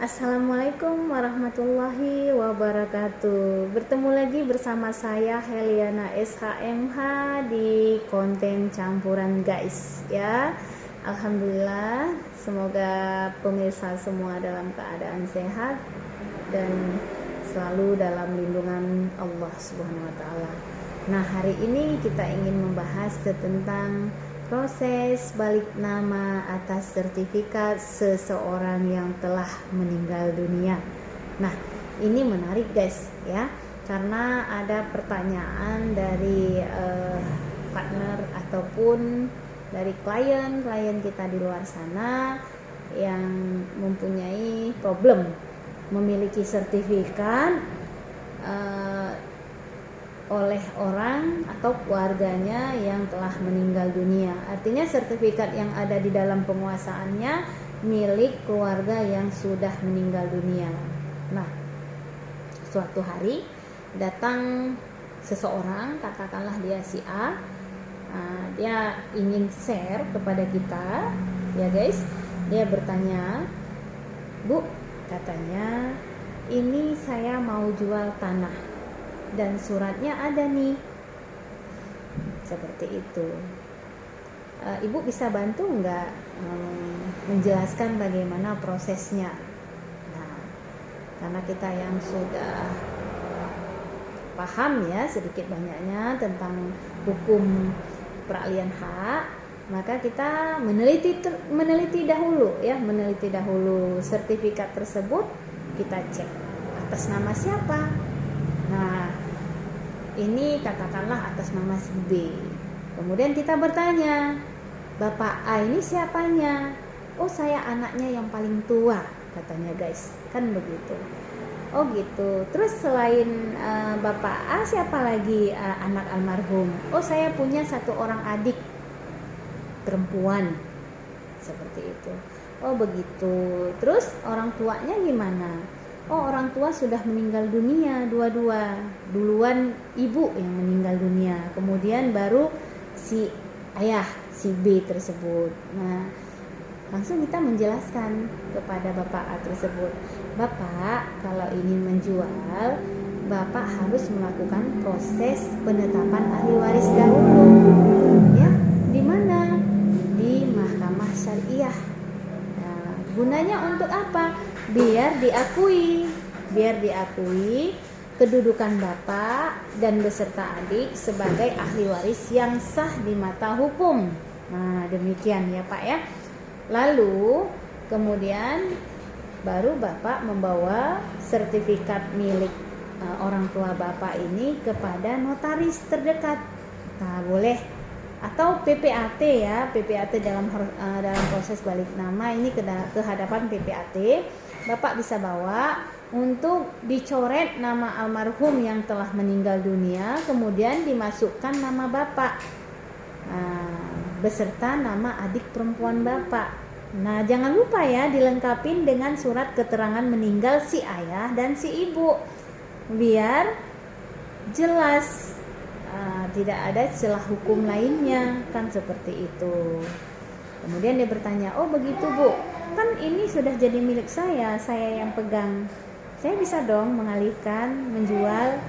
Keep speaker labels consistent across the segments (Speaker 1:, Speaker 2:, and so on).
Speaker 1: Assalamualaikum warahmatullahi wabarakatuh. Bertemu lagi bersama saya Heliana SHMH di konten campuran guys ya. Alhamdulillah, semoga pemirsa semua dalam keadaan sehat dan selalu dalam lindungan Allah Subhanahu wa taala. Nah, hari ini kita ingin membahas tentang proses balik nama atas sertifikat seseorang yang telah meninggal dunia. Nah, ini menarik guys ya, karena ada pertanyaan dari partner ataupun dari klien kita di luar sana yang mempunyai problem memiliki sertifikat oleh orang atau keluarganya yang telah meninggal dunia. Artinya sertifikat yang ada di dalam penguasaannya milik keluarga yang sudah meninggal dunia. Nah, suatu hari datang seseorang, katakanlah dia si A, dia ingin share kepada kita, ya guys. Dia bertanya, "Bu," katanya, "ini saya mau jual tanah dan suratnya ada nih." Seperti itu. Ibu bisa bantu nggak menjelaskan bagaimana prosesnya? Nah, karena kita yang sudah paham ya sedikit banyaknya tentang hukum peralihan hak, maka kita meneliti dahulu sertifikat tersebut, kita cek atas nama siapa. Nah, ini katakanlah atas nama si B. Kemudian kita bertanya, "Bapak A ini siapanya?" "Oh, saya anaknya yang paling tua," katanya guys. Kan begitu. Oh gitu. Terus selain Bapak A, siapa lagi anak almarhum? "Oh, saya punya satu orang adik perempuan." Seperti itu. Oh begitu. Terus orang tuanya gimana? "Oh, orang tua sudah meninggal dunia dua-dua. Duluan ibu yang meninggal dunia, kemudian baru si ayah, si B tersebut." Nah, langsung kita menjelaskan kepada Bapak A tersebut, "Bapak, kalau ingin menjual, Bapak harus melakukan proses penetapan ahli waris dahulu. Ya, di mana? Di Mahkamah Syariah. Nah, gunanya untuk apa? Biar diakui kedudukan Bapak dan beserta adik sebagai ahli waris yang sah di mata hukum." Nah, demikian ya Pak ya. Lalu kemudian baru Bapak membawa sertifikat milik orang tua Bapak ini kepada notaris terdekat. Nah, boleh, atau PPAT ya, PPAT dalam proses balik nama ini ke hadapan PPAT. Bapak bisa bawa untuk dicoret nama almarhum yang telah meninggal dunia, kemudian dimasukkan nama Bapak beserta nama adik perempuan Bapak. Nah, jangan lupa ya dilengkapin dengan surat keterangan meninggal si ayah dan si ibu, biar jelas, tidak ada celah hukum lainnya, kan seperti itu. Kemudian dia bertanya, "Oh begitu Bu, kan ini sudah jadi milik saya yang pegang. Saya bisa dong mengalihkan, menjual?"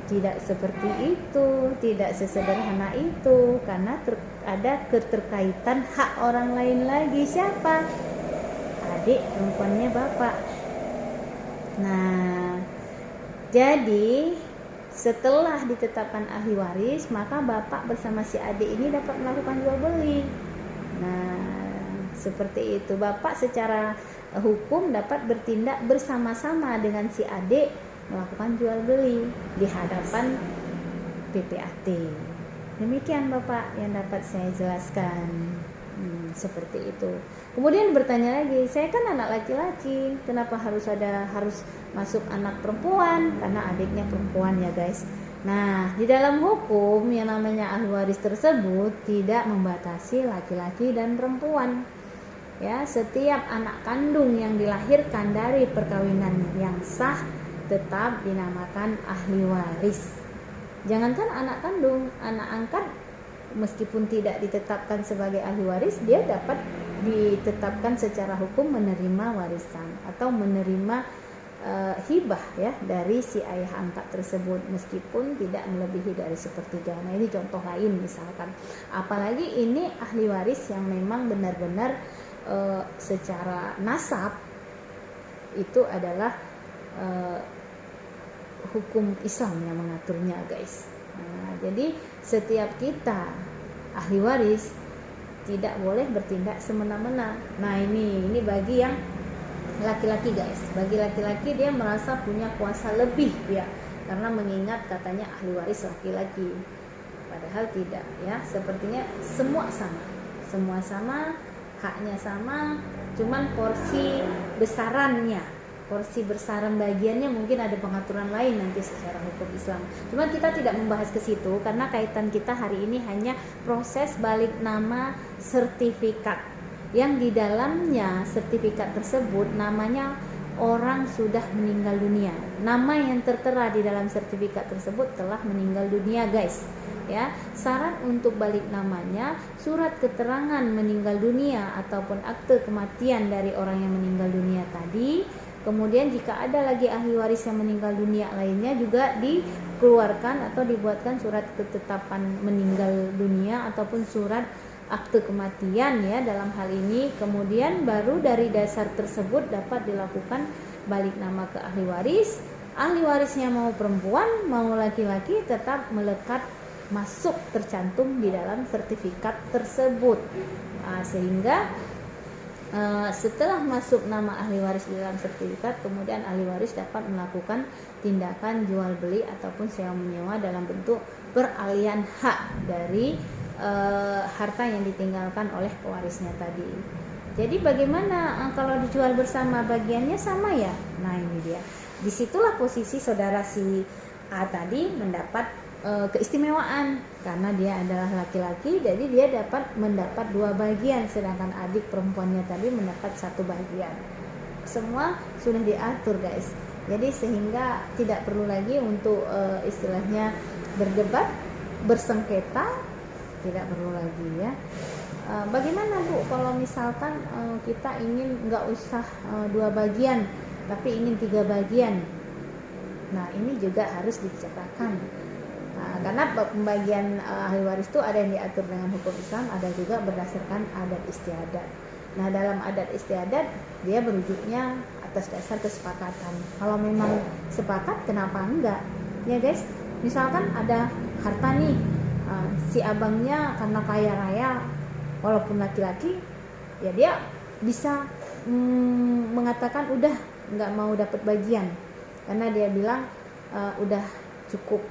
Speaker 1: Tidak seperti itu, tidak sesederhana itu, karena ada keterkaitan hak orang lain lagi. Siapa? Adik perempuannya Bapak. Nah, jadi setelah ditetapkan ahli waris, maka Bapak bersama si adik ini dapat melakukan jual beli. Nah, seperti itu. Bapak secara hukum dapat bertindak bersama-sama dengan si adik melakukan jual beli di hadapan PPAT. Demikian Bapak yang dapat saya jelaskan. Seperti itu. Kemudian bertanya lagi, "Saya kan anak laki-laki, kenapa harus masuk anak perempuan?" Karena adiknya perempuan ya guys. Nah, di dalam hukum yang namanya ahli waris tersebut tidak membatasi laki-laki dan perempuan. Ya, setiap anak kandung yang dilahirkan dari perkawinan yang sah tetap dinamakan ahli waris. Jangankan anak kandung, anak angkat meskipun tidak ditetapkan sebagai ahli waris, dia dapat ditetapkan secara hukum menerima warisan atau menerima hibah ya dari si ayah angkat tersebut, meskipun tidak melebihi dari sepertiga. Nah, ini contoh lain misalkan. Apalagi ini ahli waris yang memang benar-benar secara nasab itu adalah hukum Islam yang mengaturnya, guys. Nah, jadi setiap kita ahli waris tidak boleh bertindak semena-mena. Nah, ini bagi yang laki-laki, guys. Bagi laki-laki dia merasa punya kuasa lebih ya, karena mengingat katanya ahli waris laki-laki. Padahal tidak ya, sepertinya semua sama, haknya sama, cuman porsi besaran bagiannya mungkin ada pengaturan lain nanti secara hukum Islam. Cuma kita tidak membahas ke situ karena kaitan kita hari ini hanya proses balik nama sertifikat, yang di dalamnya sertifikat tersebut namanya orang sudah meninggal dunia. Nama yang tertera di dalam sertifikat tersebut telah meninggal dunia, guys. Ya, syarat untuk balik namanya surat keterangan meninggal dunia ataupun akte kematian dari orang yang meninggal dunia tadi. Kemudian jika ada lagi ahli waris yang meninggal dunia lainnya juga dikeluarkan atau dibuatkan surat ketetapan meninggal dunia ataupun surat akte kematian ya dalam hal ini. Kemudian baru dari dasar tersebut dapat dilakukan balik nama ke ahli waris. Ahli warisnya mau perempuan mau laki-laki tetap melekat masuk tercantum di dalam sertifikat tersebut. Sehingga setelah masuk nama ahli waris di dalam sertifikat, kemudian ahli waris dapat melakukan tindakan jual beli ataupun sewa menyewa dalam bentuk peralihan hak dari harta yang ditinggalkan oleh pewarisnya tadi. Jadi bagaimana kalau dijual bersama, bagiannya sama ya? Nah, ini dia. Disitulah posisi saudara si A tadi mendapat keistimewaan karena dia adalah laki-laki, jadi dia dapat mendapat 2 bagian, sedangkan adik perempuannya tadi mendapat 1 bagian. Semua sudah diatur, guys. Jadi sehingga tidak perlu lagi untuk istilahnya berdebat, bersengketa, tidak perlu lagi ya. Bagaimana Bu kalau misalkan kita ingin nggak usah 2 bagian tapi ingin 3 bagian? Nah, ini juga harus dibicarakan. Karena pembagian ahli waris itu ada yang diatur dengan hukum Islam, ada juga berdasarkan adat istiadat. Nah, dalam adat istiadat dia berujuknya atas dasar kesepakatan. Kalau memang sepakat, kenapa enggak? Ya guys, misalkan ada harta nih, si abangnya karena kaya raya, walaupun laki-laki, ya dia bisa mengatakan udah nggak mau dapat bagian, karena dia bilang udah cukup,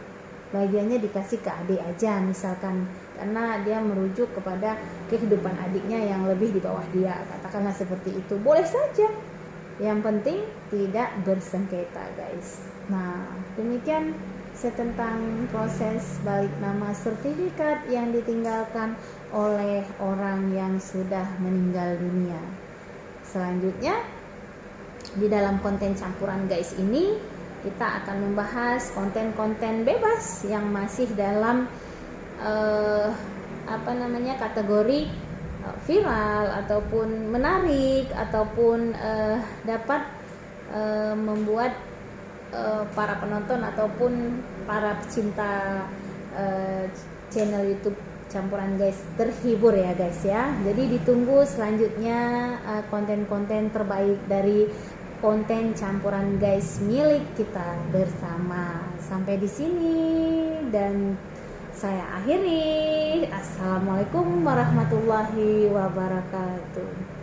Speaker 1: bagiannya dikasih ke adik aja misalkan, karena dia merujuk kepada kehidupan adiknya yang lebih di bawah dia, katakanlah seperti itu. Boleh saja, yang penting tidak bersengketa, guys. Nah, demikian tentang proses balik nama sertifikat yang ditinggalkan oleh orang yang sudah meninggal dunia. Selanjutnya di dalam konten campuran, guys, ini kita akan membahas konten-konten bebas yang masih dalam kategori viral ataupun menarik ataupun dapat membuat para penonton ataupun para pecinta channel YouTube campuran, guys, terhibur ya, guys ya. Jadi ditunggu selanjutnya konten-konten terbaik dari konten campuran, guys, milik kita bersama. Sampai di sini dan saya akhiri. Assalamualaikum warahmatullahi wabarakatuh.